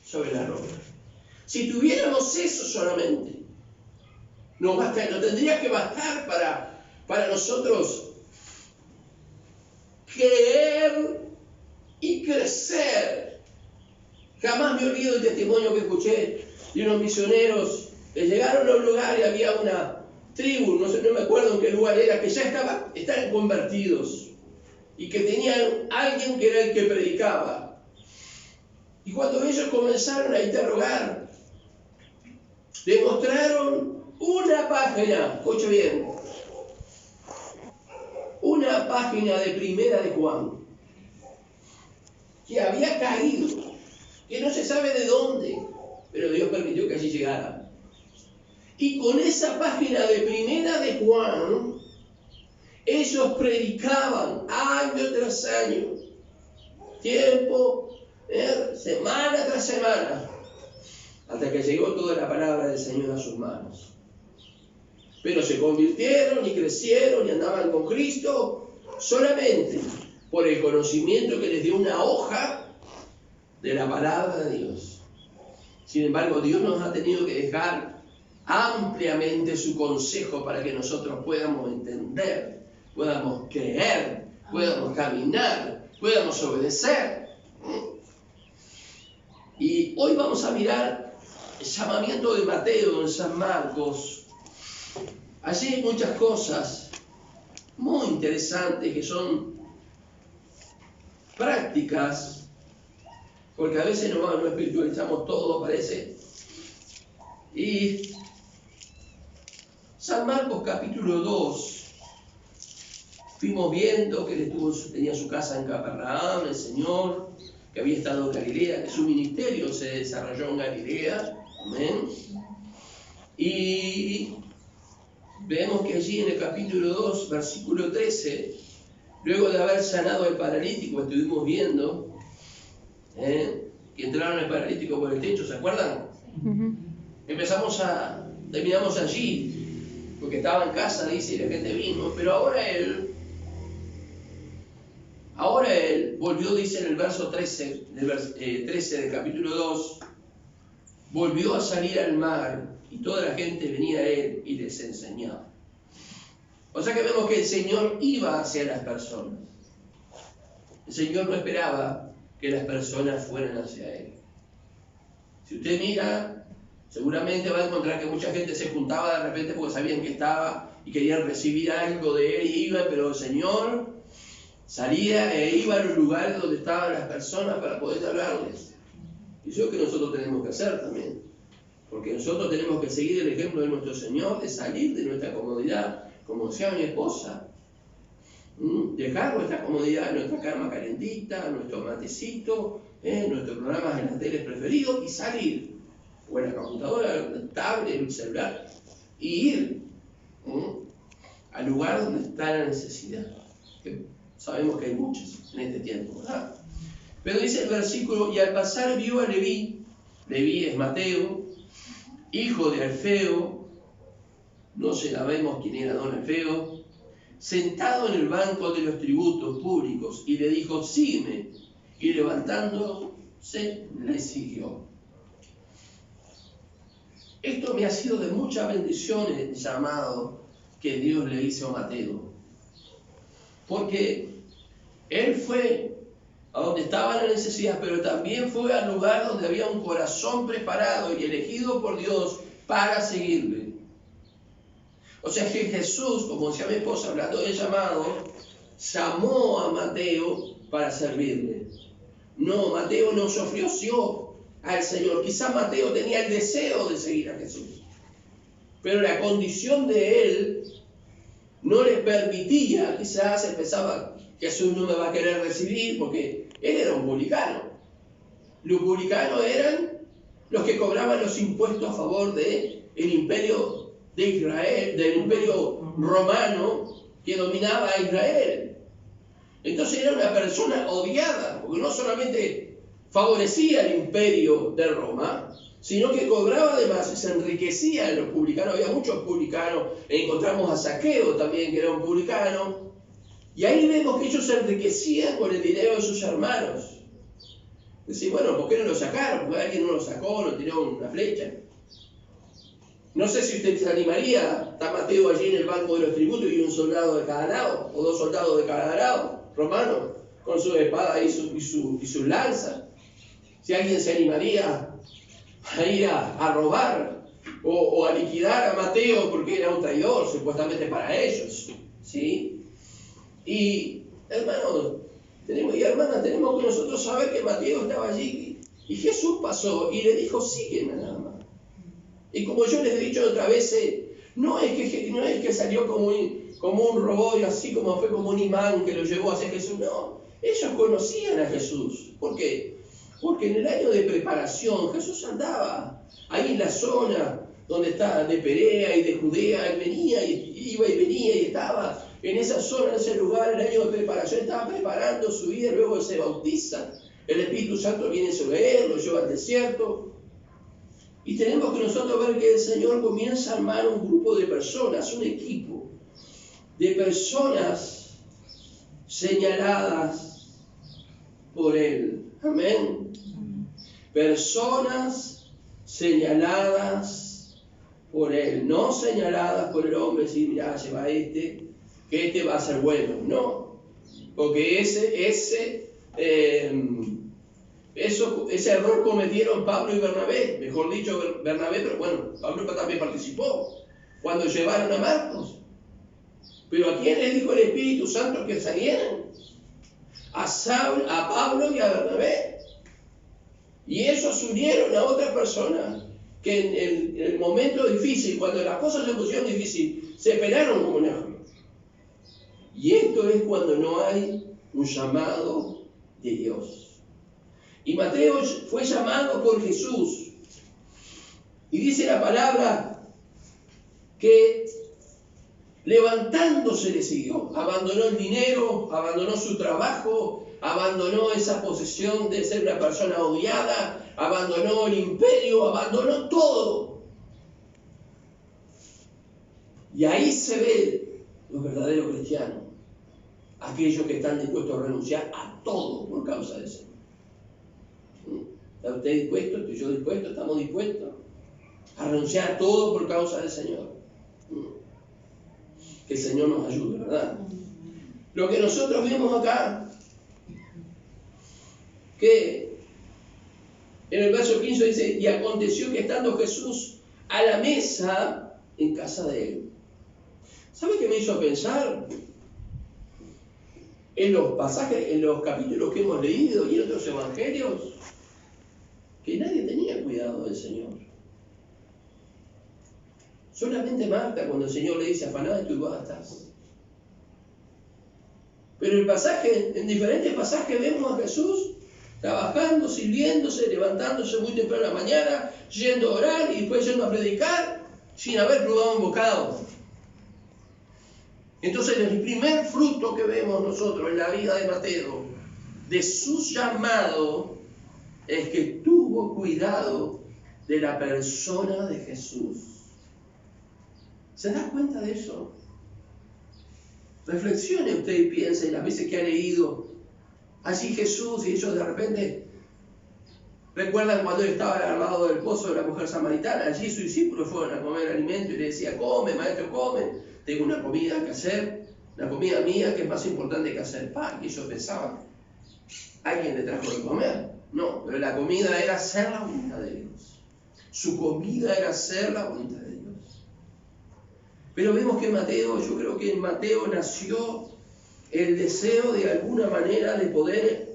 sobre la roca. Si tuviéramos eso solamente, no tendría que bastar para nosotros creer y crecer. Jamás me olvido del testimonio que escuché de unos misioneros que llegaron a un lugar y había una tribu, no me acuerdo en qué lugar era, que ya estaban convertidos y que tenían alguien que era el que predicaba. Y cuando ellos comenzaron a interrogar, le mostraron una página, escuche bien, una página de Primera de Juan, que había caído, que no se sabe de dónde, pero Dios permitió que allí llegara. Y con esa página de Primera de Juan, ellos predicaban año tras año, tiempo, semana tras semana, hasta que llegó toda la palabra del Señor a sus manos. Pero se convirtieron y crecieron y andaban con Cristo solamente por el conocimiento que les dio una hoja de la palabra de Dios. Sin embargo, Dios nos ha tenido que dejar ampliamente su consejo para que nosotros podamos entender, podamos creer, podamos caminar, podamos obedecer. Y hoy vamos a mirar el llamamiento de Mateo en San Marcos. Allí hay muchas cosas muy interesantes que son prácticas, porque a veces no espiritualizamos todo, parece. Y San Marcos capítulo 2, fuimos viendo que él tenía su casa en Capernaum, el Señor, que había estado en Galilea, que su ministerio se desarrolló en Galilea. Amén. Y vemos que allí en el capítulo 2, versículo 13, luego de haber sanado al paralítico, estuvimos viendo que entraron al paralítico por el techo, ¿se acuerdan? Terminamos allí, porque estaba en casa, dice, y la gente vino, pero ahora él volvió, dice en el verso 13 del capítulo 2, volvió a salir al mar y toda la gente venía a él y les enseñaba. O sea que vemos que el Señor iba hacia las personas. El Señor no esperaba que las personas fueran hacia él. Si usted mira, seguramente va a encontrar que mucha gente se juntaba de repente porque sabían que estaba y querían recibir algo de él y iban, pero el Señor salía e iba a los lugares donde estaban las personas para poder hablarles. Y eso es lo que nosotros tenemos que hacer también. Porque nosotros tenemos que seguir el ejemplo de nuestro Señor, de salir de nuestra comodidad, como decía mi esposa. Dejar nuestra comodidad, nuestra cama calentita, nuestro matecito, nuestros programas en la tele preferidos y salir. O en la computadora, el tablet, el celular. Y ir al lugar donde está la necesidad. Que sabemos que hay muchas en este tiempo, ¿verdad? Pero dice el versículo, y al pasar vio a Leví es Mateo, hijo de Alfeo, no sabemos quién era don Alfeo, sentado en el banco de los tributos públicos, y le dijo, sígueme, y levantándose le siguió. Esto me ha sido de mucha bendición el llamado que Dios le hizo a Mateo, porque él fue a donde estaba la necesidad, pero también fue al lugar donde había un corazón preparado y elegido por Dios para seguirle. O sea que Jesús, como decía mi esposa hablando del llamado, llamó a Mateo para servirle. No, Mateo no se ofreció al Señor. Quizá Mateo tenía el deseo de seguir a Jesús, pero la condición de él no le permitía. Quizás él pensaba, Jesús no me va a querer recibir porque él era un publicano. Los publicanos eran los que cobraban los impuestos a favor del imperio de Israel, del imperio romano que dominaba a Israel. Entonces era una persona odiada, porque no solamente favorecía el imperio de Roma, sino que cobraba además y se enriquecía en los publicanos. Había muchos publicanos, encontramos a Zaqueo también, que era un publicano, y ahí vemos que ellos se enriquecían con el dinero de sus hermanos. Decís, bueno, ¿por qué no lo sacaron? Porque alguien no lo sacó, no tiró una flecha. No sé si usted se animaría. Está Mateo allí en el banco de los tributos y un soldado de cada lado, o 2 soldados de cada lado, romanos, con su espada y su lanza. Si alguien se animaría a ir a robar o a liquidar a Mateo porque era un traidor, supuestamente para ellos. ¿Sí? Y hermanos y hermanas, tenemos que nosotros saber que Mateo estaba allí y Jesús pasó y le dijo, sígueme nada más. Y como yo les he dicho otras veces, no es que salió como un robot y así como fue como un imán que lo llevó hacia Jesús, no. Ellos conocían a Jesús. ¿Por qué? Porque en el año de preparación Jesús andaba ahí en la zona donde está de Perea y de Judea, él venía y iba y venía y estaba en esa zona, en ese lugar, en el año de preparación, estaba preparando su vida, luego se bautiza, el Espíritu Santo viene sobre él, lo lleva al desierto. Y tenemos que nosotros ver que el Señor comienza a armar un grupo de personas, un equipo de personas señaladas por Él. Amén. Personas señaladas por Él, no señaladas por el hombre, decir, mira, lleva que este va a ser bueno. No, porque ese error cometieron Pablo y Bernabé, mejor dicho Bernabé, pero bueno, Pablo también participó, cuando llevaron a Marcos. Pero ¿a quién le dijo el Espíritu Santo que salieran? A Pablo y a Bernabé. Y ellos unieron a otra persona que en el momento difícil, cuando las cosas se pusieron difíciles, se pelaron como un árbol. Y esto es cuando no hay un llamado de Dios. Y Mateo fue llamado por Jesús. Y dice la palabra que levantándose le siguió. Abandonó el dinero, abandonó su trabajo, abandonó esa posesión de ser una persona odiada, abandonó el imperio, abandonó todo. Y ahí se ve los verdaderos cristianos, aquellos que están dispuestos a renunciar a todo por causa del Señor. ¿Está usted dispuesto? ¿Estoy yo dispuesto? ¿Estamos dispuestos a renunciar a todo por causa del Señor? Que el Señor nos ayude, ¿verdad? Lo que nosotros vemos acá, que en el verso 15 dice, y aconteció que estando Jesús a la mesa en casa de él. ¿Sabe qué me hizo pensar? En los pasajes, en los capítulos que hemos leído y en otros evangelios, que nadie tenía cuidado del Señor. Solamente Marta, cuando el Señor le dice, afanada de tu bastas. Pero en diferentes pasajes vemos a Jesús trabajando, sirviéndose, levantándose muy temprano en la mañana, yendo a orar y después yendo a predicar, sin haber probado un bocado. Entonces, el primer fruto que vemos nosotros en la vida de Mateo, de su llamado, es que tuvo cuidado de la persona de Jesús. ¿Se da cuenta de eso? Reflexione usted y piense en las veces que ha leído así Jesús y ellos de repente recuerdan cuando él estaba al lado del pozo de la mujer samaritana. Allí sus discípulos fueron a comer alimento y le decía, come, maestro, come, tengo una comida que hacer, una comida mía que es más importante que hacer pan. Y ellos pensaban, alguien le trajo de comer. No, pero la comida era hacer la voluntad de Dios. Su comida era hacer la voluntad de Dios. Pero vemos que yo creo que en Mateo nació el deseo de alguna manera de poder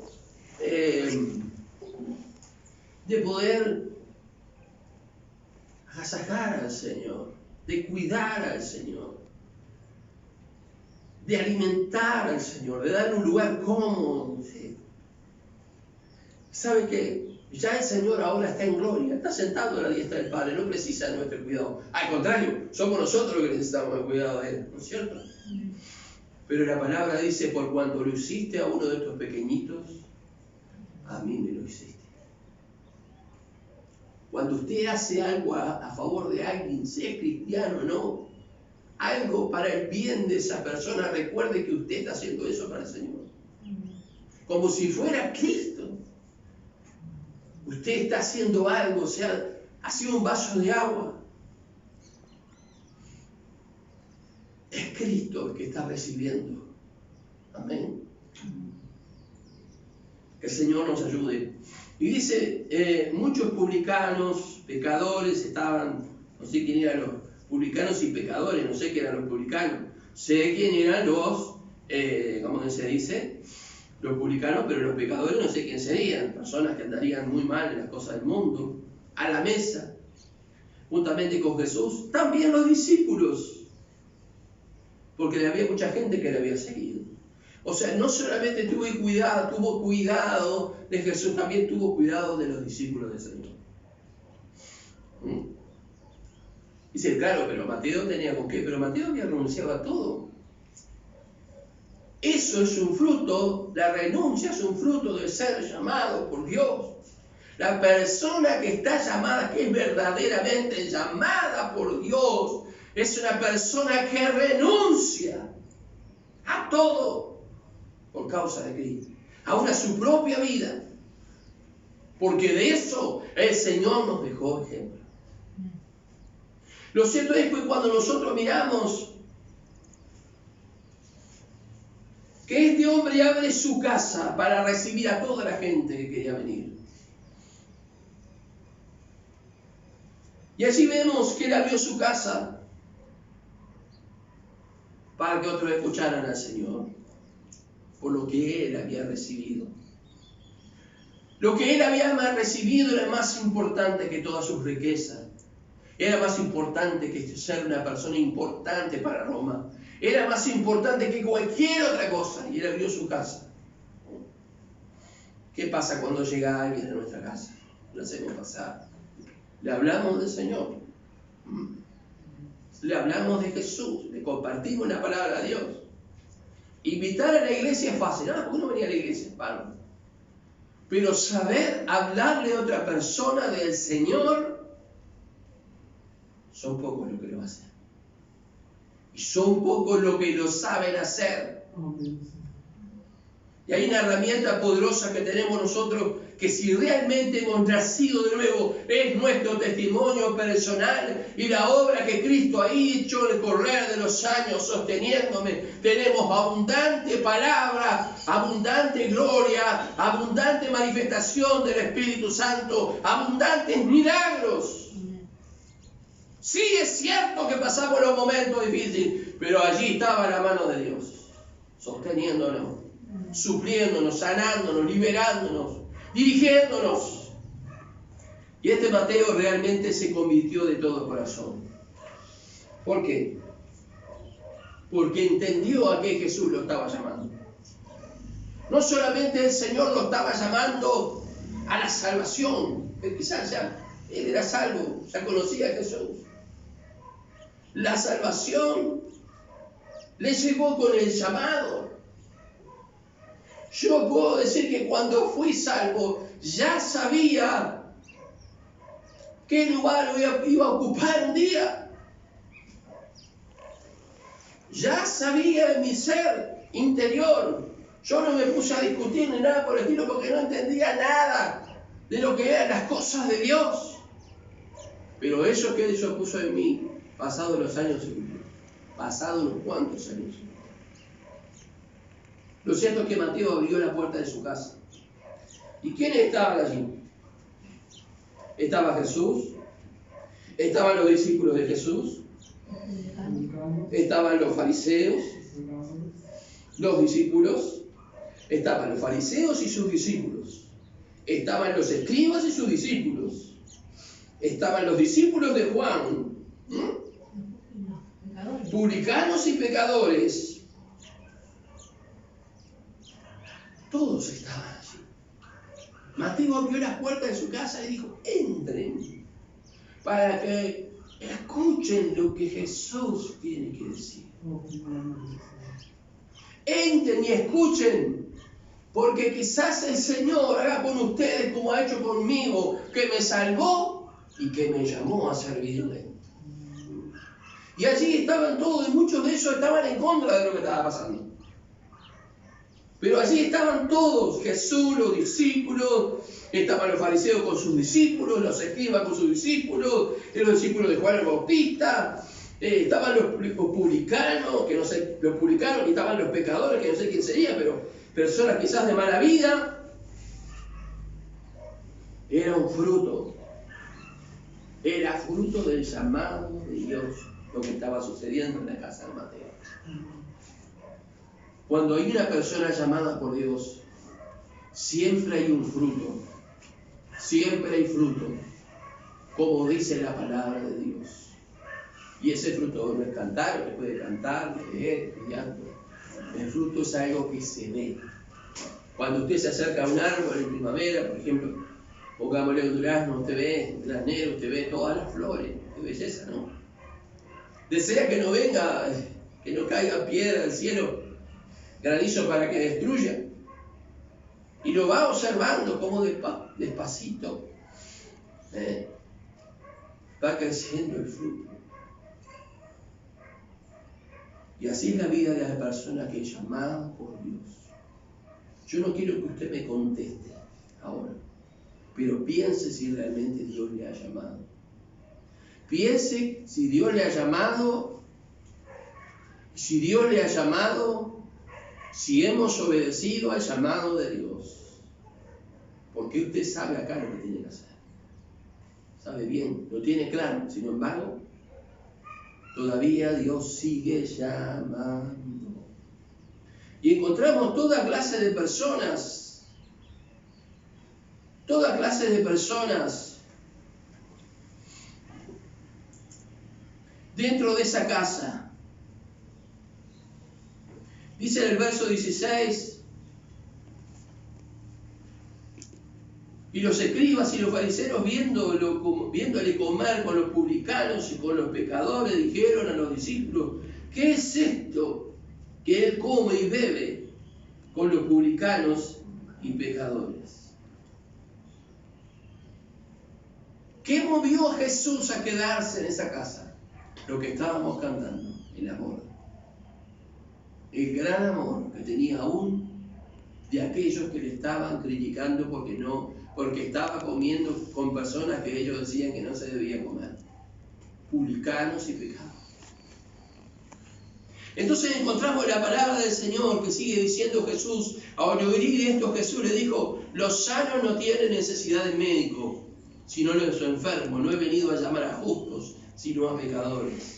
agasajar al Señor, de cuidar al Señor, de alimentar al Señor, de darle un lugar cómodo. ¿Sí? ¿Sabe qué? Ya el Señor ahora está en gloria, está sentado a la diestra del Padre, no precisa de nuestro cuidado. Al contrario, somos nosotros los que necesitamos el cuidado de Él, ¿no es cierto? Pero la palabra dice, por cuanto lo hiciste a uno de estos pequeñitos, a mí me lo hiciste. Cuando usted hace algo a favor de alguien, sea cristiano o no, algo para el bien de esa persona, recuerde que usted está haciendo eso para el Señor. Como si fuera Cristo. Usted está haciendo algo, o sea, ha sido un vaso de agua. Es Cristo el que está recibiendo. Amén. Que el Señor nos ayude. Y dice, muchos publicanos, pecadores estaban, no sé quién eran los publicanos y pecadores, no sé qué eran los publicanos. Sé quién eran los, ¿cómo se dice? Los publicanos, pero los pecadores no sé quién serían. Personas que andarían muy mal en las cosas del mundo. A la mesa, juntamente con Jesús. También los discípulos. Porque había mucha gente que le había seguido. O sea, no solamente tuvo cuidado de Jesús, también tuvo cuidado de los discípulos del Señor. Dice, claro, pero Mateo tenía con qué, pero Mateo había renunciado a todo. Eso es un fruto, la renuncia es un fruto de ser llamado por Dios. La persona que está llamada, que es verdaderamente llamada por Dios, es una persona que renuncia a todo por causa de Cristo, aún a su propia vida, porque de eso el Señor nos dejó ejemplo. Lo cierto es que cuando nosotros miramos que este hombre abre su casa para recibir a toda la gente que quería venir, y allí vemos que él abrió su casa para que otros escucharan al Señor por lo que él había recibido. Lo que él había recibido era más importante que todas sus riquezas. Era más importante que ser una persona importante para Roma. Era más importante que cualquier otra cosa. Y él abrió su casa. ¿Qué pasa cuando llega alguien a nuestra casa? Lo hacemos pasar. Le hablamos del Señor. Le hablamos de Jesús. Le compartimos la palabra de Dios. Invitar a la iglesia es fácil. ¿Por qué no venía a la iglesia? Bueno. Pero saber hablarle a otra persona del Señor, son pocos los que lo hacen. Y son pocos los que lo saben hacer. Y hay una herramienta poderosa que tenemos nosotros, que si realmente hemos nacido de nuevo, es nuestro testimonio personal y la obra que Cristo ha hecho en el correr de los años sosteniéndome. Tenemos abundante palabra, abundante gloria, abundante manifestación del Espíritu Santo, abundantes milagros. Sí, es cierto que pasamos los momentos difíciles, pero allí estaba la mano de Dios, sosteniéndonos, supliéndonos, sanándonos, liberándonos, dirigiéndonos. Y este Mateo realmente se convirtió de todo corazón. ¿Por qué? Porque entendió a qué Jesús lo estaba llamando. No solamente el Señor lo estaba llamando a la salvación, quizás ya él era salvo, ya conocía a Jesús. La salvación le llegó con el llamado. Yo puedo decir que cuando fui salvo, ya sabía qué lugar iba a ocupar un día. Ya sabía en mi ser interior. Yo no me puse a discutir ni nada por el estilo porque no entendía nada de lo que eran las cosas de Dios. Pero eso que Dios puso en mí, pasados los años, pasados unos cuantos años. Lo cierto es que Mateo abrió la puerta de su casa. ¿Y quiénes estaban allí? Estaba Jesús, estaban los discípulos de Jesús, estaban los fariseos, los discípulos, estaban los fariseos y sus discípulos, estaban los escribas y sus discípulos, estaban los discípulos de Juan, publicanos y pecadores. Todos estaban allí. Mateo abrió las puertas de su casa y dijo, entren, para que escuchen lo que Jesús tiene que decir. Entren y escuchen, porque quizás el Señor haga con ustedes como ha hecho conmigo, que me salvó y que me llamó a servirle. Y allí estaban todos, y muchos de ellos estaban en contra de lo que estaba pasando. Pero allí estaban todos, Jesús, los discípulos, estaban los fariseos con sus discípulos, los escribas con sus discípulos, los discípulos de Juan el Bautista, estaban los publicanos, que no sé, los publicanos, y estaban los pecadores, que no sé quién sería, pero personas quizás de mala vida. Era un fruto, era fruto del llamado de Dios, lo que estaba sucediendo en la casa de Mateo. Cuando hay una persona llamada por Dios, siempre hay un fruto, siempre hay fruto, como dice la palabra de Dios. Y ese fruto no es cantar, que puede cantar, leer, estudiar. El fruto es algo que se ve. Cuando usted se acerca a un árbol en primavera, por ejemplo, pongámosle un durazno, usted ve un granero, usted ve todas las flores, qué belleza, ¿no? Desea que no venga, que no caiga piedra del cielo, granizo para que destruya. Y lo va observando como despacito va creciendo el fruto. Y así es la vida de la persona que es llamada por Dios. Yo no quiero que usted me conteste ahora, pero piense si realmente Dios le ha llamado. Piense si Dios le ha llamado, si hemos obedecido al llamado de Dios. Porque usted sabe acá lo que tiene que hacer. Sabe bien, lo tiene claro. Sin embargo, todavía Dios sigue llamando. Y encontramos toda clase de personas dentro de esa casa. Dice en el verso 16, y los escribas y los fariseos viéndole comer con los publicanos y con los pecadores, dijeron a los discípulos: ¿qué es esto que él come y bebe con los publicanos y pecadores? ¿Qué movió a Jesús a quedarse en esa casa? Lo que estábamos cantando, el amor. El gran amor que tenía aún de aquellos que le estaban criticando porque estaba comiendo con personas que ellos decían que no se debía comer. Publicanos y pecadores. Entonces encontramos la palabra del Señor que sigue diciendo Jesús. Al oír esto Jesús le dijo: los sanos no tienen necesidad de médico, sino los enfermos. No he venido a llamar a justos, sino a pecadores.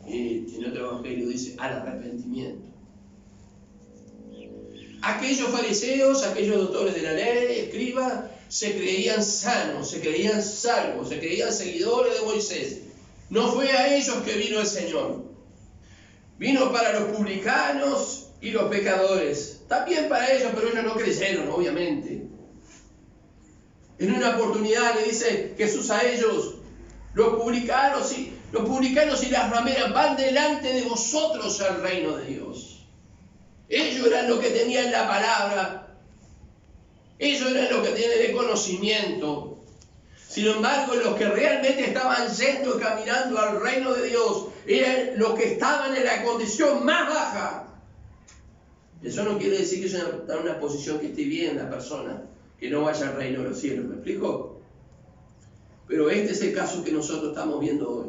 En otro evangelio dice: al arrepentimiento. Aquellos fariseos, aquellos doctores de la ley, escribas, se creían sanos, se creían salvos, se creían seguidores de Moisés. No fue a ellos que vino el Señor. Vino para los publicanos y los pecadores. También para ellos, pero ellos no creyeron, obviamente. En una oportunidad le dice Jesús a ellos: los publicanos y las rameras van delante de vosotros al reino de Dios. Ellos eran los que tenían la palabra. Ellos eran los que tenían el conocimiento. Sin embargo, los que realmente estaban yendo y caminando al reino de Dios eran los que estaban en la condición más baja. Eso no quiere decir que está en una posición que esté bien la persona, que no vaya al reino de los cielos. ¿Me explico? Pero este es el caso que nosotros estamos viendo hoy.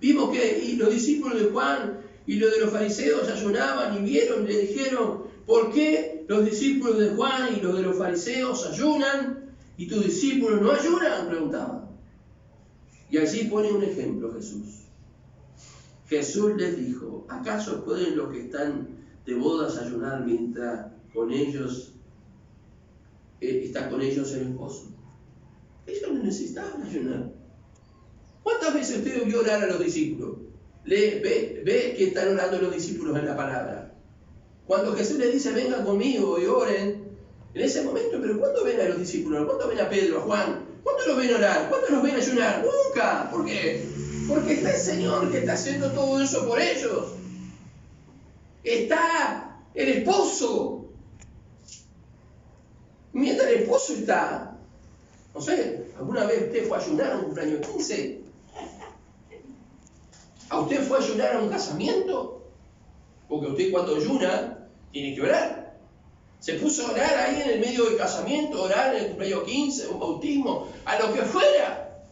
Vimos que los discípulos de Juan y los de los fariseos ayunaban y vieron y le dijeron: ¿por qué los discípulos de Juan y los de los fariseos ayunan y tus discípulos no ayunan? Preguntaban. Y allí pone un ejemplo Jesús. Jesús les dijo: ¿acaso pueden los que están de bodas ayunar mientras con ellos está con ellos el esposo? Ellos no necesitaban ayunar. ¿Cuántas veces usted vio orar a los discípulos? Ve que están orando los discípulos en la palabra. Cuando Jesús les dice: vengan conmigo y oren, en ese momento, pero ¿cuándo ven a los discípulos? ¿Cuándo ven a Pedro, a Juan? ¿Cuándo los ven orar? ¿Cuándo los ven ayunar? Nunca. ¿Por qué? Porque está el Señor que está haciendo todo eso por ellos. Está el esposo. Mientras el esposo está, no sé, ¿alguna vez usted fue a ayunar a un cumpleaños 15? ¿A usted fue a ayunar a un casamiento? Porque usted cuando ayuna, tiene que orar. Se puso a orar ahí en el medio del casamiento, orar en el cumpleaños 15, un bautismo, a lo que fuera.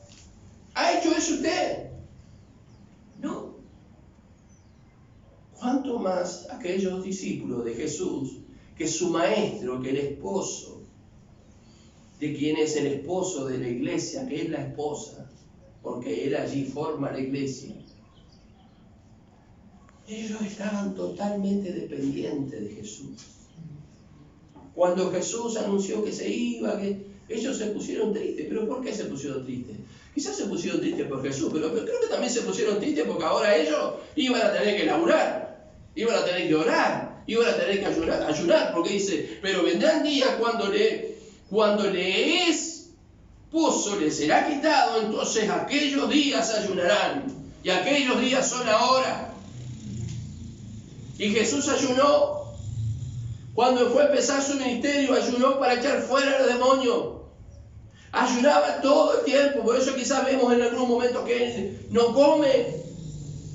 ¿Ha hecho eso usted? No. ¿Cuánto más aquellos discípulos de Jesús, que su maestro, que el esposo, de quien es el esposo de la iglesia, que es la esposa, porque él allí forma la iglesia, ellos estaban totalmente dependientes de Jesús. Cuando Jesús anunció que se iba, que ellos se pusieron tristes. ¿Pero por qué se pusieron tristes? Quizás se pusieron tristes por Jesús, pero creo que también se pusieron tristes porque ahora ellos iban a tener que laburar, iban a tener que orar, iban a tener que ayunar, porque dice, pero vendrán días cuando le es puso, le será quitado, entonces aquellos días ayunarán, y aquellos días son ahora. Y Jesús ayunó. Cuando fue a empezar su ministerio, ayunó para echar fuera los demonios. Ayunaba todo el tiempo. Por eso quizás vemos en algunos momentos que él no come,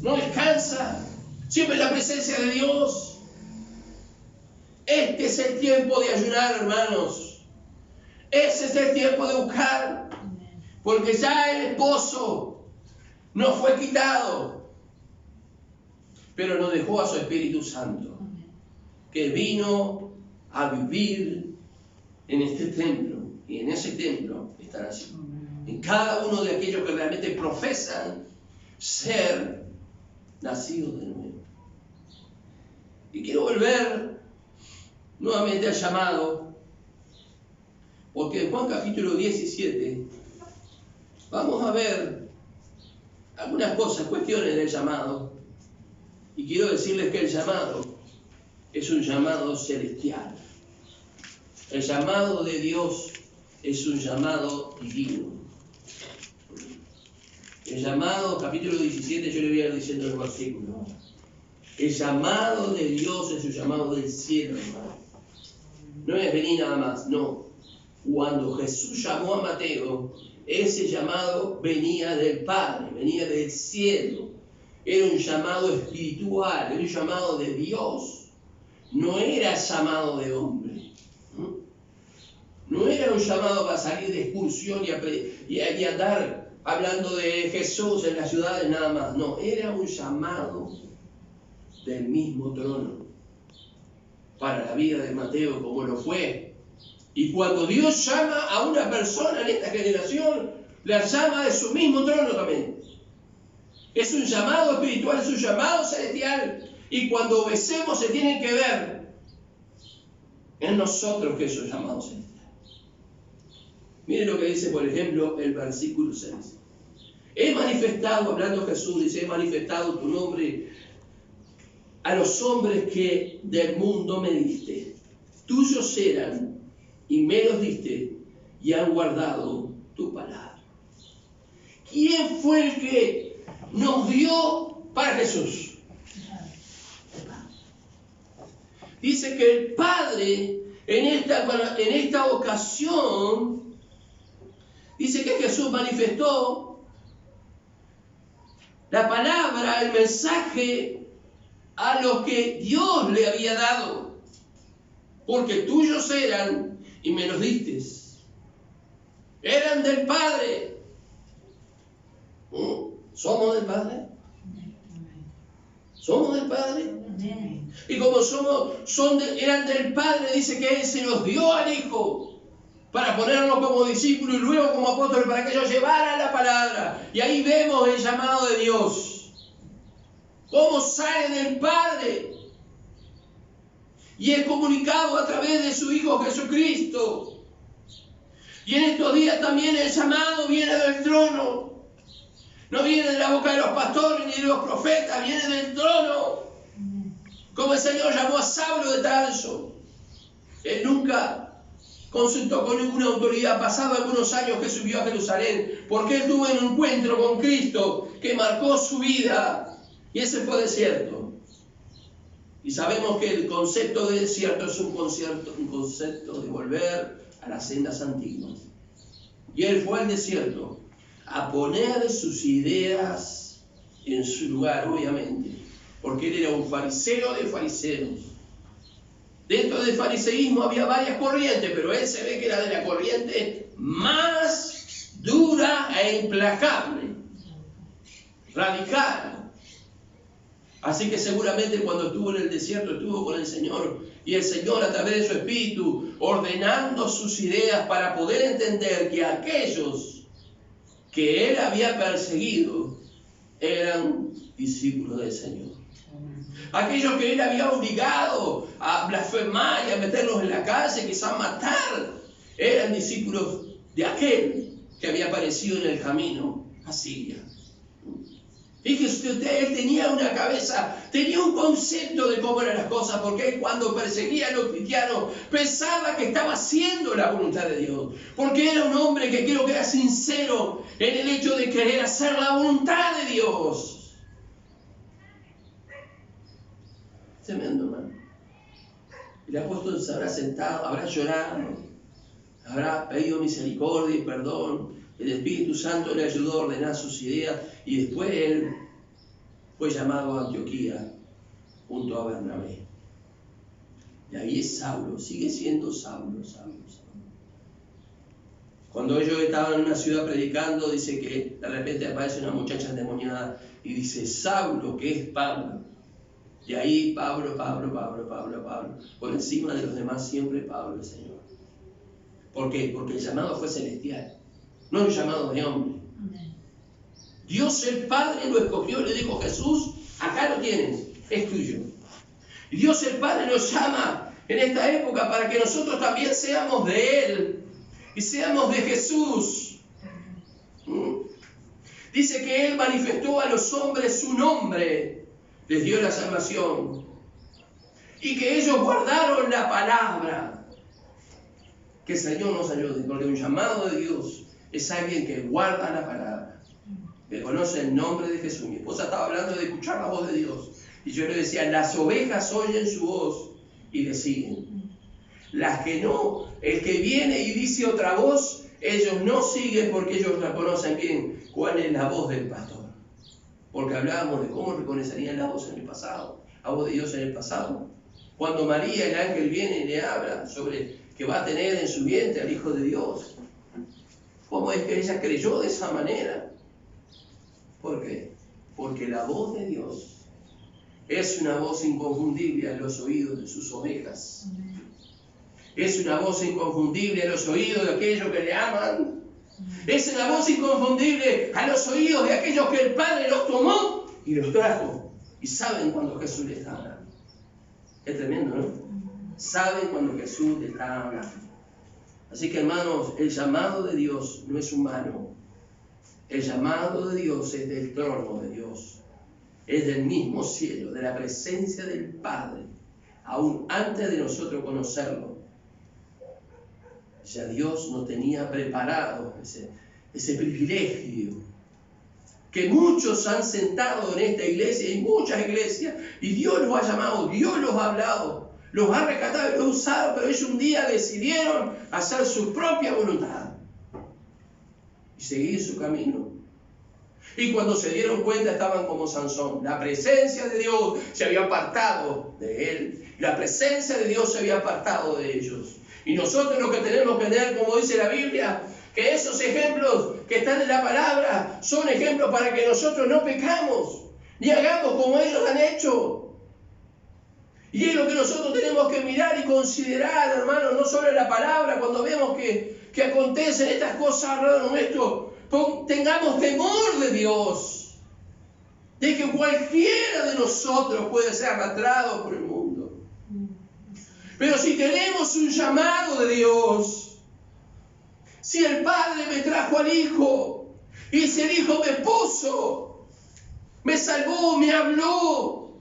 no descansa. Siempre en la presencia de Dios. Este es el tiempo de ayunar, hermanos. Ese es el tiempo de buscar. Porque ya el esposo no fue quitado, pero nos dejó a su Espíritu Santo, que vino a vivir en este templo, y en ese templo están así. En cada uno de aquellos que realmente profesan ser nacidos de nuevo. Y quiero volver nuevamente al llamado, porque en Juan capítulo 17 vamos a ver algunas cosas, cuestiones del llamado. Y quiero decirles que el llamado es un llamado celestial. El llamado de Dios es un llamado divino. El llamado, capítulo 17, yo le voy a ir diciendo el versículo. El llamado de Dios es un llamado del cielo, hermano. No es venir nada más, no. Cuando Jesús llamó a Mateo, ese llamado venía del Padre, venía del cielo. Era un llamado espiritual, era un llamado de Dios. No era llamado de hombre. No era un llamado para salir de excursión y andar hablando de Jesús en las ciudades nada más. No, era un llamado del mismo trono para la vida de Mateo, como lo fue. Y cuando Dios llama a una persona en esta generación, la llama de su mismo trono también. Es un llamado espiritual, es un llamado celestial. Y cuando obedecemos se tiene que ver en nosotros que es un llamado celestial. Miren lo que dice, por ejemplo, el versículo 6. He manifestado, hablando Jesús, dice, he manifestado tu nombre a los hombres que del mundo me diste. Tuyos eran y me los diste y han guardado tu palabra. ¿Quién fue el que nos dio para Jesús? Dice que el Padre en esta ocasión dice que Jesús manifestó la palabra, el mensaje a los que Dios le había dado, porque tuyos eran y me los diste. Eran del Padre. ¿Somos del Padre? ¿Somos del Padre? Y como eran del Padre, dice que Él se los dio al Hijo para ponerlos como discípulos y luego como apóstoles para que ellos llevaran la palabra. Y ahí vemos el llamado de Dios. Cómo sale del Padre y es comunicado a través de su Hijo Jesucristo. Y en estos días también el llamado viene del trono. No viene de la boca de los pastores ni de los profetas, viene del trono. Como el Señor llamó a Saulo de Tarso. Él nunca consultó con ninguna autoridad. Pasado algunos años que subió a Jerusalén, porque él tuvo un encuentro con Cristo que marcó su vida. Y ese fue desierto. Y sabemos que el concepto de desierto es un concepto de volver a las sendas antiguas. Y él fue al desierto a poner sus ideas en su lugar, obviamente. porque él era un fariseo de fariseos. Dentro del fariseísmo había varias corrientes, pero él se ve que era de la corriente más dura e implacable, radical. Así que seguramente cuando estuvo en el desierto estuvo con el Señor, y el Señor a través de su Espíritu ordenando sus ideas para poder entender que aquellos que él había perseguido eran discípulos del Señor. Aquellos que él había obligado a blasfemar y a meterlos en la cárcel, quizás matar, eran discípulos de aquel que había aparecido en el camino a Siria. Fíjese usted, él tenía una cabeza, tenía un concepto de cómo eran las cosas, porque él cuando perseguía a los cristianos pensaba que estaba haciendo la voluntad de Dios, porque era un hombre que creo que era sincero en el hecho de querer hacer la voluntad de Dios. Tremendo, hermano. El apóstol se habrá sentado, habrá llorado, habrá pedido misericordia y perdón. El Espíritu Santo le ayudó a ordenar sus ideas y después él fue llamado a Antioquía junto a Bernabé. Y ahí es Saulo, sigue siendo Saulo. Cuando ellos estaban en una ciudad predicando, dice que de repente aparece una muchacha endemoniada y dice, Saulo, que es Pablo. Y ahí Pablo. Por encima de los demás siempre Pablo, el Señor. ¿Por qué? Porque el llamado fue celestial, no el llamado de hombre. Dios el Padre lo escogió, le dijo Jesús, acá lo tienes, es tuyo. Y Dios el Padre nos llama en esta época para que nosotros también seamos de Él y seamos de Jesús. Dice que Él manifestó a los hombres su nombre, les dio la salvación, y que ellos guardaron la palabra. Que el Señor nos ayude, porque un llamado de Dios es alguien que guarda la palabra, que conoce el nombre de Jesús. Mi esposa estaba hablando de escuchar la voz de Dios, y yo le decía, las ovejas oyen su voz y le siguen. Las que no, el que viene y dice otra voz, ellos no siguen porque ellos la conocen bien cuál es la voz del pastor. Porque hablábamos de cómo reconocerían la voz en el pasado, la voz de Dios en el pasado. Cuando María, el ángel, viene y le habla sobre que va a tener en su vientre al Hijo de Dios. ¿Cómo es que ella creyó de esa manera? ¿Por qué? Porque la voz de Dios es una voz inconfundible a los oídos de sus ovejas. Es una voz inconfundible a los oídos de aquellos que le aman. Es una voz inconfundible a los oídos de aquellos que el Padre los tomó y los trajo. Y saben cuando Jesús les está hablando. Es tremendo, ¿no? Saben cuando Jesús les está hablando. Así que, hermanos, el llamado de Dios no es humano. El llamado de Dios es del trono de Dios. Es del mismo cielo, de la presencia del Padre, aún antes de nosotros conocerlo. Ya Dios nos tenía preparado ese privilegio que muchos han sentado en esta iglesia y muchas iglesias, y Dios los ha llamado, Dios los ha hablado, los ha rescatado y los ha usado, pero ellos un día decidieron hacer su propia voluntad y seguir su camino. Y cuando se dieron cuenta estaban como Sansón. La presencia de Dios se había apartado de él, la presencia de Dios se había apartado de ellos. Y nosotros lo que tenemos que tener, como dice la Biblia, que esos ejemplos que están en la palabra son ejemplos para que nosotros no pecamos, ni hagamos como ellos han hecho. Y es lo que nosotros tenemos que mirar y considerar, hermanos, no solo en la palabra, cuando vemos que acontecen estas cosas alrededor nuestro, tengamos temor de Dios, de que cualquiera de nosotros puede ser arrastrado por el mundo. Pero si tenemos un llamado de Dios, si el Padre me trajo al Hijo, y si el Hijo me puso, me salvó, me habló,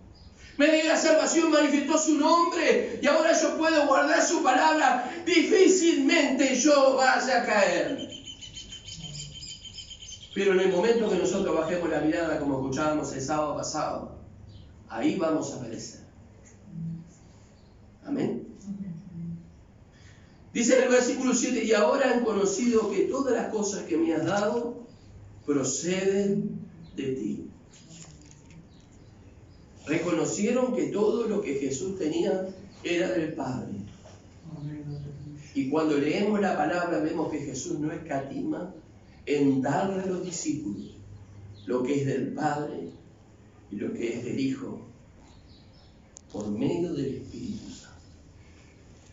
me dio la salvación, manifestó su nombre, y ahora yo puedo guardar su palabra, difícilmente yo vaya a caer. Pero en el momento que nosotros bajemos la mirada, como escuchábamos el sábado pasado, ahí vamos a perecer. Amén. Dice en el versículo 7, y ahora han conocido que todas las cosas que me has dado proceden de ti. Reconocieron que todo lo que Jesús tenía era del Padre. Y cuando leemos la palabra vemos que Jesús no escatima en darle a los discípulos lo que es del Padre y lo que es del Hijo por medio del Espíritu Santo.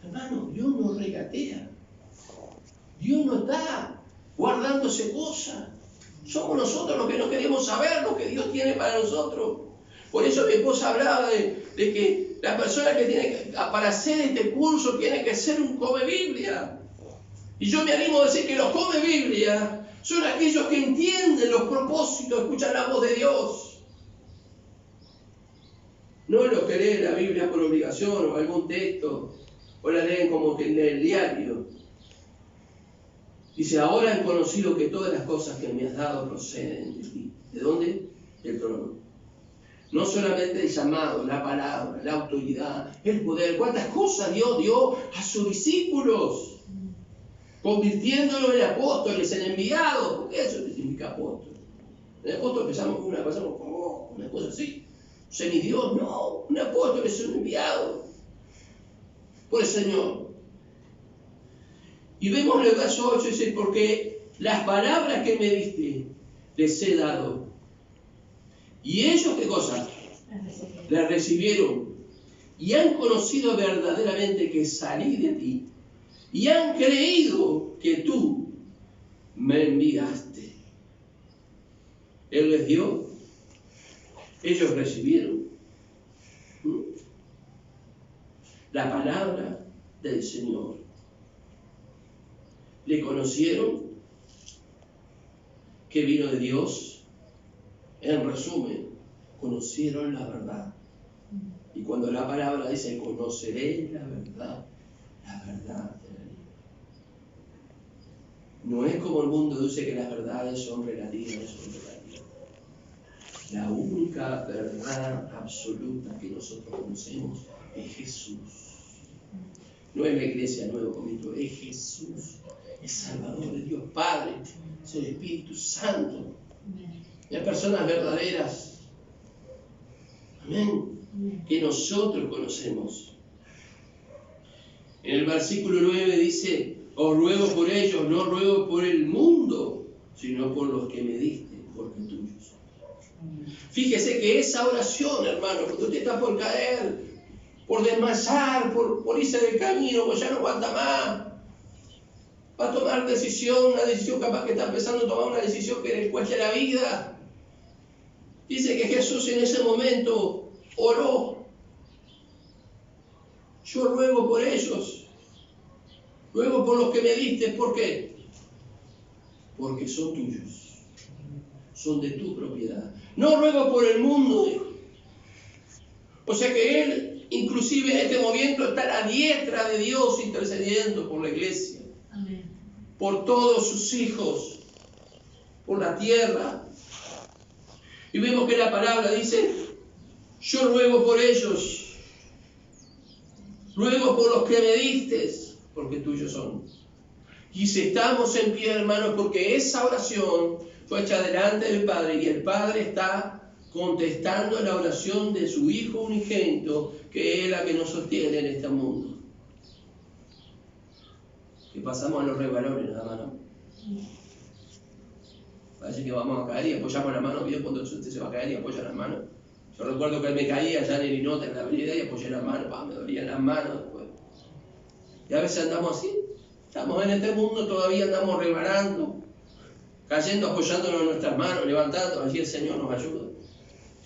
Hermano, Dios no regatea. Dios no está guardándose cosas. Somos nosotros los que no queremos saber lo que Dios tiene para nosotros. Por eso mi esposa hablaba de que la persona que tiene que, para hacer este curso, tiene que ser un come Biblia. Y yo me animo a decir que los come Biblia son aquellos que entienden los propósitos, escuchan la voz de Dios. No los que leen la Biblia por obligación o algún texto, o la leen como que en el diario. Dice, ahora han conocido que todas las cosas que me has dado proceden de ti. ¿De dónde? Del trono. No solamente el llamado, la palabra, la autoridad, el poder. ¿Cuántas cosas Dios dio a sus discípulos? Convirtiéndolos en apóstoles, en enviados. ¿Por qué eso significa apóstol? El apóstol pasamos como una cosa así. Semidios, no. Un apóstol es un enviado por el Señor. Y vemos en el verso 8, dice, porque las palabras que me diste les he dado. Y ellos, ¿qué cosa? Las recibieron. Y han conocido verdaderamente que salí de ti. Y han creído que tú me enviaste. Él les dio. Ellos recibieron. La palabra del Señor. Le conocieron que vino de Dios. En resumen, conocieron la verdad. Y cuando la palabra dice, conoceréis la verdad te daré. No es como el mundo dice que las verdades son relativas. La única verdad absoluta que nosotros conocemos es Jesús. No es la iglesia Nuevo Comienzo, es Jesús, el Salvador, el Dios Padre, es el Espíritu Santo. Hay personas verdaderas, amén, que nosotros conocemos. En el versículo 9 dice, os ruego por ellos, no ruego por el mundo, sino por los que me diste, porque tuyos son. Fíjese que esa oración, hermano, cuando usted está por caer, por desmayar, por irse del camino, pues ya no aguanta más, va a tomar una decisión capaz que está empezando a tomar una decisión que le cueste la vida. Dice que Jesús en ese momento oró. Yo ruego por ellos, ruego por los que me diste. ¿Por qué? Porque son tuyos, son de tu propiedad. No ruego por el mundo, dijo. O sea que Él, inclusive en este momento, está a la diestra de Dios intercediendo por la iglesia. Amén. Por todos sus hijos, por la tierra. Y vemos que la palabra dice, yo ruego por ellos, ruego por los que me diste, porque tuyos son. Y si estamos en pie, hermanos, porque esa oración fue hecha delante del Padre, y el Padre está contestando la oración de su Hijo unigénito, que es la que nos sostiene en este mundo. Que pasamos a los rebalones, nada más, ¿no? Parece que vamos a caer y apoyamos la mano. ¿Vio cuando usted se va a caer y apoya la mano? Yo recuerdo que él me caía allá en el Inota, en la avenida, y apoyé la mano. Me dolían las manos después. Y a veces andamos así. Estamos en este mundo, todavía andamos rebalando, cayendo, apoyándonos en nuestras manos, levantando. Allí el Señor nos ayuda.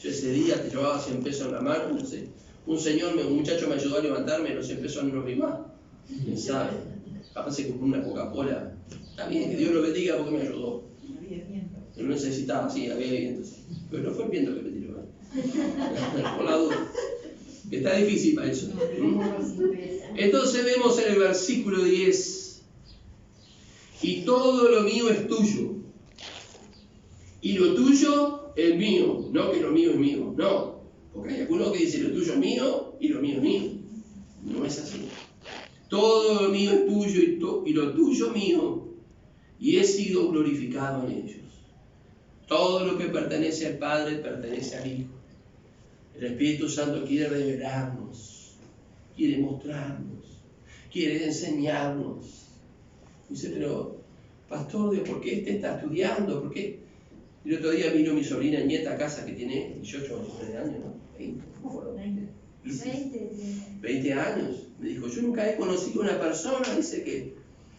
Yo ese día te llevaba 100 pesos en la mano, no sé. Un muchacho me ayudó a levantarme, los 100 pesos no los vi más. ¿Quién sabe? Capaz que con una Coca-Cola. Está bien, que Dios lo bendiga porque me ayudó. Yo lo necesitaba, sí, había viento, sí. Pero no fue el viento que me tiró. Por la duda. Está difícil para eso. Entonces vemos en el versículo 10. Y todo lo mío es tuyo. Y lo tuyo es mío. No que lo mío es mío. No. Porque hay algunos que dicen lo tuyo es mío y lo mío es mío. No es así. Todo lo mío es tuyo y lo tuyo mío. Y he sido glorificado en ellos. Todo lo que pertenece al Padre pertenece al Hijo. El Espíritu Santo quiere revelarnos, quiere mostrarnos, quiere enseñarnos. Dice, pero pastor, ¿por qué este está estudiando? ¿Por qué? El otro día vino mi sobrina nieta a casa que tiene 18 o 19 años, ¿no? 20, ¿cómo fueron? 20 años. Me dijo, yo nunca he conocido una persona, dice, que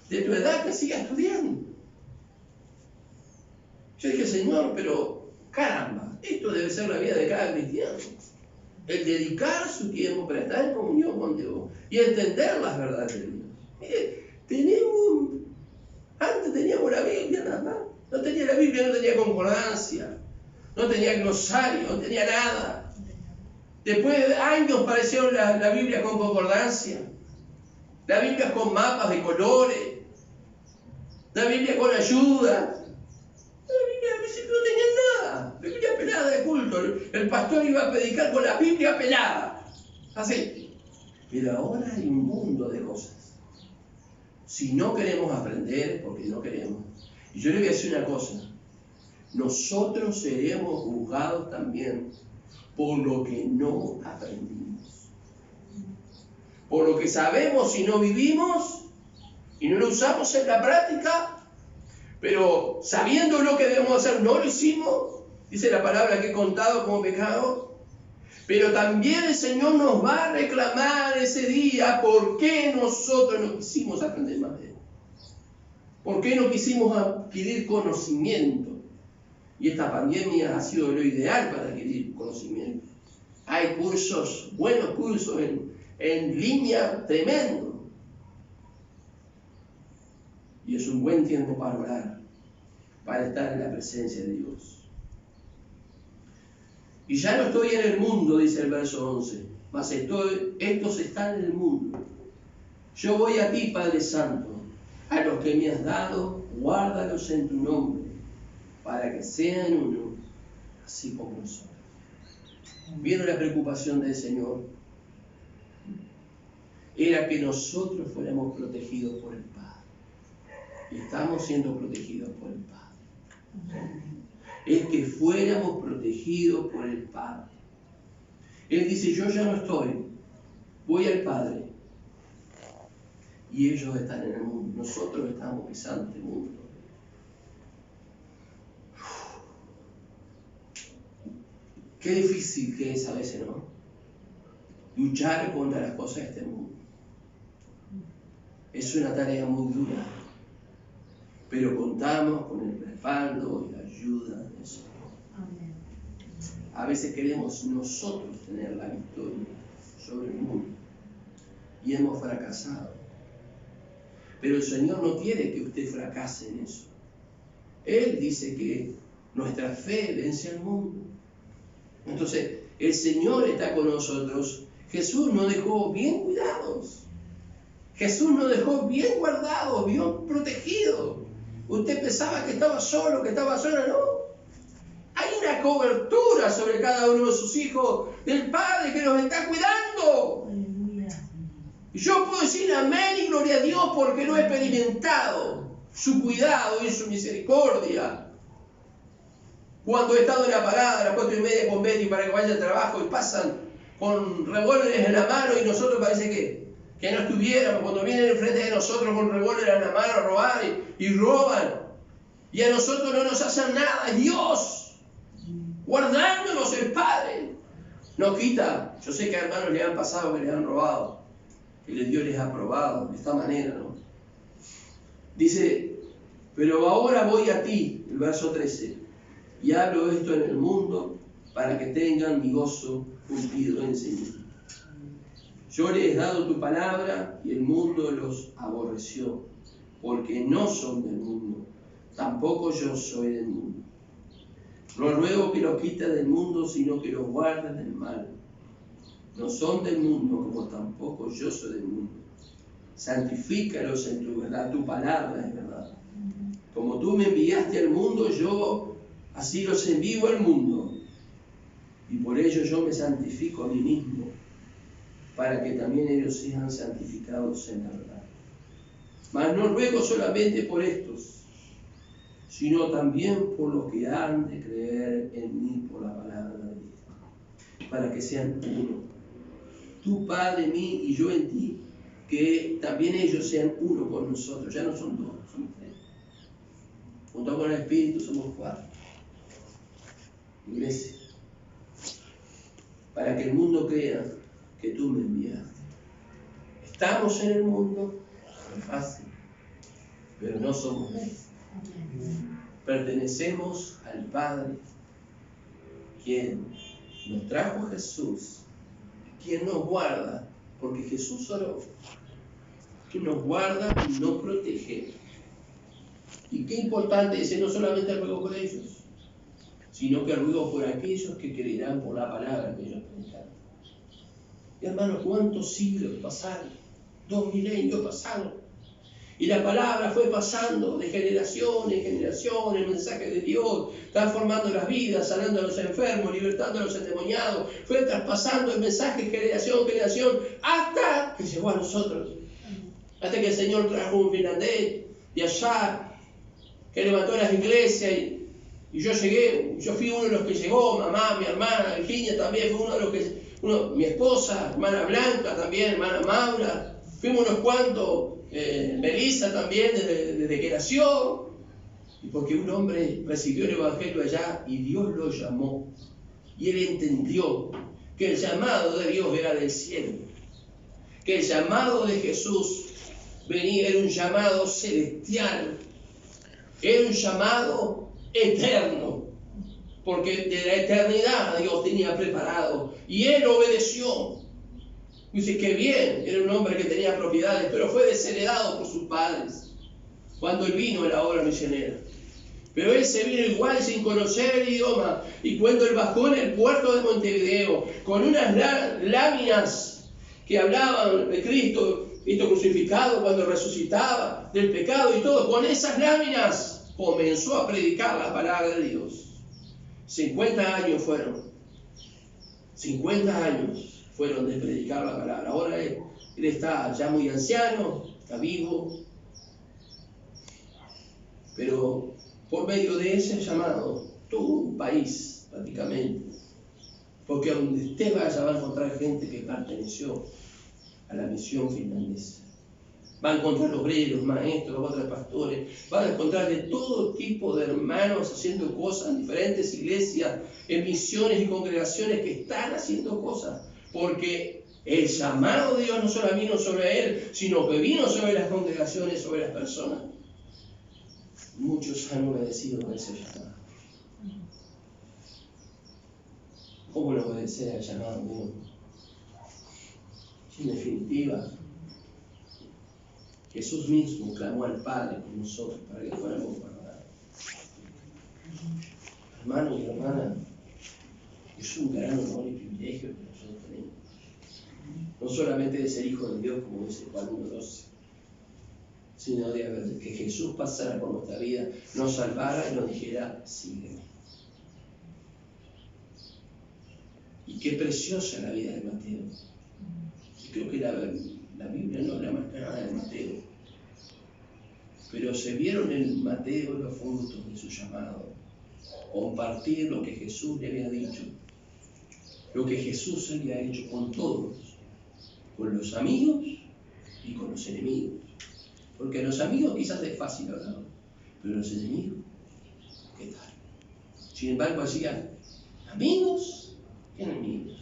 de tu edad que siga estudiando. Yo dije, Señor, pero caramba, esto debe ser la vida de cada cristiano. El dedicar su tiempo para estar en comunión con Dios y entender las verdades de Dios. Mire, antes teníamos la Biblia nada más. No tenía la Biblia, no tenía concordancia, no tenía glosario, no tenía nada. Después de años apareció la Biblia con concordancia, la Biblia con mapas de colores, la Biblia con ayuda. La Biblia al principio no tenía nada, la Biblia pelada de culto. El pastor iba a predicar con la Biblia pelada, así. Pero ahora hay un mundo de cosas. Si no queremos aprender, porque no queremos. Y yo le voy a decir una cosa, nosotros seremos juzgados también por lo que no aprendimos. Por lo que sabemos y no vivimos y no lo usamos en la práctica, pero sabiendo lo que debemos hacer no lo hicimos, dice la palabra que he contado como pecado. Pero también el Señor nos va a reclamar ese día por qué nosotros no quisimos aprender más de Él. ¿Por qué no quisimos adquirir conocimiento? Y esta pandemia ha sido lo ideal para adquirir conocimiento. Hay cursos, buenos cursos en línea, tremendo. Y es un buen tiempo para orar, para estar en la presencia de Dios. Y ya no estoy en el mundo, dice el verso 11, mas estos están en el mundo. Yo voy a ti, Padre Santo, a los que me has dado, guárdalos en tu nombre, para que sean uno, así como nosotros. ¿Vieron la preocupación del Señor? Era que nosotros fuéramos protegidos por el Padre. Y estamos siendo protegidos por el Padre. Es que fuéramos protegidos por el Padre. Él dice, yo ya no estoy, voy al Padre. Y ellos están en el mundo, nosotros estamos pisando este mundo. Qué difícil que es a veces, ¿no? Luchar contra las cosas de este mundo. Es una tarea muy dura, pero contamos con el respaldo y la ayuda del Señor. A veces queremos nosotros tener la victoria sobre el mundo y hemos fracasado. Pero el Señor no quiere que usted fracase en eso. Él dice que nuestra fe vence al mundo. Entonces, el Señor está con nosotros. Jesús nos dejó bien cuidados. Jesús nos dejó bien guardados, bien protegidos. Usted pensaba que estaba solo, que estaba sola, ¿no? Hay una cobertura sobre cada uno de sus hijos del Padre que nos está cuidando. Y yo puedo decir amén y gloria a Dios porque lo he experimentado, su cuidado y su misericordia. Cuando he estado en la parada a las 4:30 con Betty para que vaya al trabajo y pasan con revólveres en la mano y nosotros parece que no estuviéramos, cuando vienen enfrente de nosotros con revólveres en la mano a robar y roban, y a nosotros no nos hacen nada, Dios, guardándonos el Padre, nos quita. Yo sé que a hermanos le han pasado que les han robado, que Dios les ha probado de esta manera, ¿no? Dice, pero ahora voy a ti, el verso 13, y hablo esto en el mundo para que tengan mi gozo cumplido en sí. Yo les he dado tu palabra y el mundo los aborreció, porque no son del mundo, tampoco yo soy del mundo. No ruego que los quites del mundo, sino que los guardes del mal. No son del mundo, como tampoco yo soy del mundo. Santifícalos en tu verdad, tu palabra es verdad. Como tú me enviaste al mundo, yo así los envío al mundo. Y por ello yo me santifico a mí mismo, para que también ellos sean santificados en la verdad. Mas no ruego solamente por estos, sino también por los que han de creer en mí por la palabra de Dios. para que sean uno. Tú, Padre, en mí y yo en ti, que también ellos sean uno con nosotros. Ya no son dos, son tres. Junto con el Espíritu somos cuatro. Iglesia, para que el mundo crea que tú me enviaste. Estamos en el mundo, es fácil, pero no somos de él. Pertenecemos al Padre, quien nos trajo a Jesús, quien nos guarda, porque Jesús oró, quien nos guarda y nos protege. Y qué importante es, no solamente ruego por ellos, sino que ruego por aquellos que creerán por la palabra que ellos predicaron. Y hermanos, ¿cuántos siglos pasaron? 2 milenios pasaron. Y la palabra fue pasando de generación en generación, el mensaje de Dios, transformando las vidas, sanando a los enfermos, libertando a los endemoniados. Fue traspasando el mensaje de generación en generación hasta que llegó a nosotros. Hasta que el Señor trajo un finlandés de allá, que levantó las iglesias y yo llegué, yo fui uno de los que llegó, mamá, mi hermana Virginia también fue uno de los que, mi esposa, hermana Blanca también, hermana Maura, fuimos unos cuantos, Melissa también desde que nació, y porque un hombre recibió el Evangelio allá y Dios lo llamó, y él entendió que el llamado de Dios era del cielo, que el llamado de Jesús venía, era un llamado celestial, era un llamado eterno, porque de la eternidad Dios tenía preparado y él obedeció. Dice que bien, era un hombre que tenía propiedades, pero fue desheredado por sus padres cuando él vino a la obra misionera. Pero él se vino igual sin conocer el idioma, y cuando él bajó en el puerto de Montevideo con unas láminas que hablaban de Cristo crucificado cuando resucitaba, del pecado y todo, con esas láminas comenzó a predicar la palabra de Dios. 50 años fueron. 50 años fueron de predicar la palabra. Ahora él está ya muy anciano, está vivo. Pero por medio de ese llamado, todo un país prácticamente, porque donde usted vaya va a encontrar gente que perteneció a la misión finlandesa. Va a encontrar obreros, maestros, va a encontrar pastores, va a encontrar de todo tipo de hermanos haciendo cosas en diferentes iglesias, en misiones y congregaciones que están haciendo cosas, porque el llamado de Dios no solo vino sobre él, sino que vino sobre las congregaciones, sobre las personas. Muchos han obedecido a ese llamado. ¿Cómo no obedecer al llamado de Dios? En definitiva, Jesús mismo clamó al Padre por nosotros para que fuéramos guardados. Hermanos y hermanas, es un gran honor y privilegio que nosotros tenemos. No solamente de ser hijos de Dios, como dice Juan 1:12, sino de que Jesús pasara por nuestra vida, nos salvara y nos dijera, sígueme. Y qué preciosa la vida de Mateo. Creo que la Biblia no habla más que nada de Mateo, pero se vieron en Mateo los frutos de su llamado, compartir lo que Jesús le había dicho, lo que Jesús había hecho con todos, con los amigos y con los enemigos, porque a los amigos quizás es fácil hablar, pero los enemigos, ¿qué tal? Sin embargo hacían amigos y enemigos.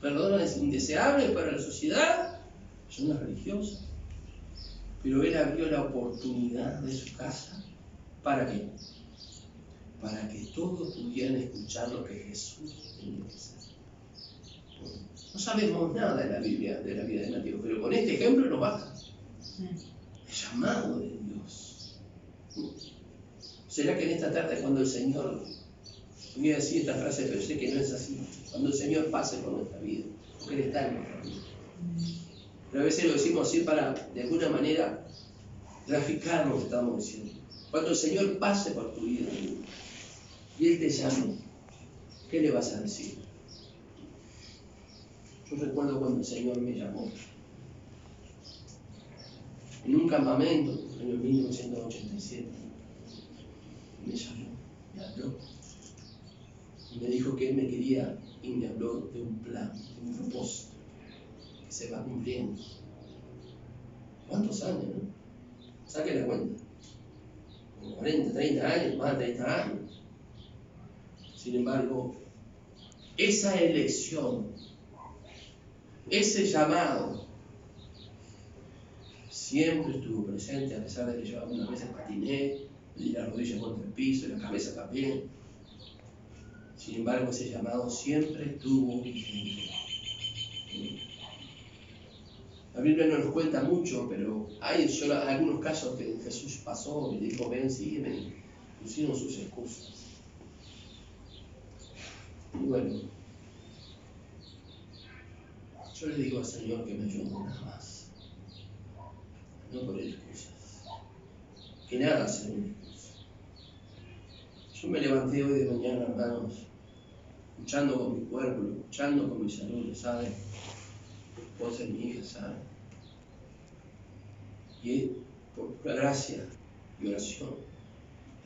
Personas indeseables para la sociedad, personas religiosas. Pero él abrió la oportunidad de su casa. ¿Para qué? Para que todos pudieran escuchar lo que Jesús tenía que hacer. No sabemos nada de la Biblia, de la vida de Mateo, pero con este ejemplo nos basta. El llamado de Dios. ¿Será que en esta tarde cuando el Señor... Voy a decir esta frase, pero sé que no es así. Cuando el Señor pase por nuestra vida, porque Él está en nuestra vida. Pero a veces lo decimos así para, de alguna manera, graficar lo que estamos diciendo. Cuando el Señor pase por tu vida y Él te llame, ¿qué le vas a decir? Yo recuerdo cuando el Señor me llamó. En un campamento, en el 1987, me llamó, me habló. Y me dijo que él me quería y me habló de un plan, de un propósito que se va cumpliendo. ¿Cuántos años, no? Saque la cuenta. 40, 30 años, más de 30 años. Sin embargo, esa elección, ese llamado, siempre estuvo presente, a pesar de que yo algunas veces patiné, me di la rodilla contra el piso y la cabeza también. Sin embargo, ese llamado siempre estuvo vigente. La Biblia no nos cuenta mucho, pero hay algunos casos que Jesús pasó y dijo, ven, sígueme, y pusieron sus excusas. Y bueno, yo le digo al Señor que me ayude nada más. No poner excusas. Que nada sea una excusa. Yo me levanté hoy de mañana, hermanos, luchando con mi cuerpo, luchando con mi salud, ¿saben? Mi esposa y mi hija, ¿saben? Y por pura gracia y oración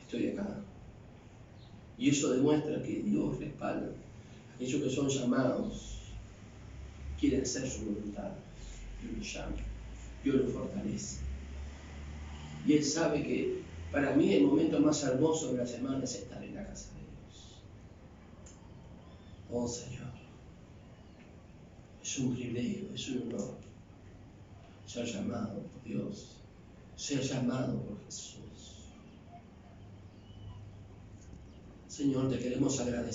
estoy acá. Y eso demuestra que Dios respalda a aquellos que son llamados, quieren hacer su voluntad. Dios los llama, Dios los fortalece. Y Él sabe que para mí el momento más hermoso de la semana es estar en la casa de Dios. Oh Señor, es un privilegio, es un honor ser llamado por Dios, ser llamado por Jesús. Señor, te queremos agradecer.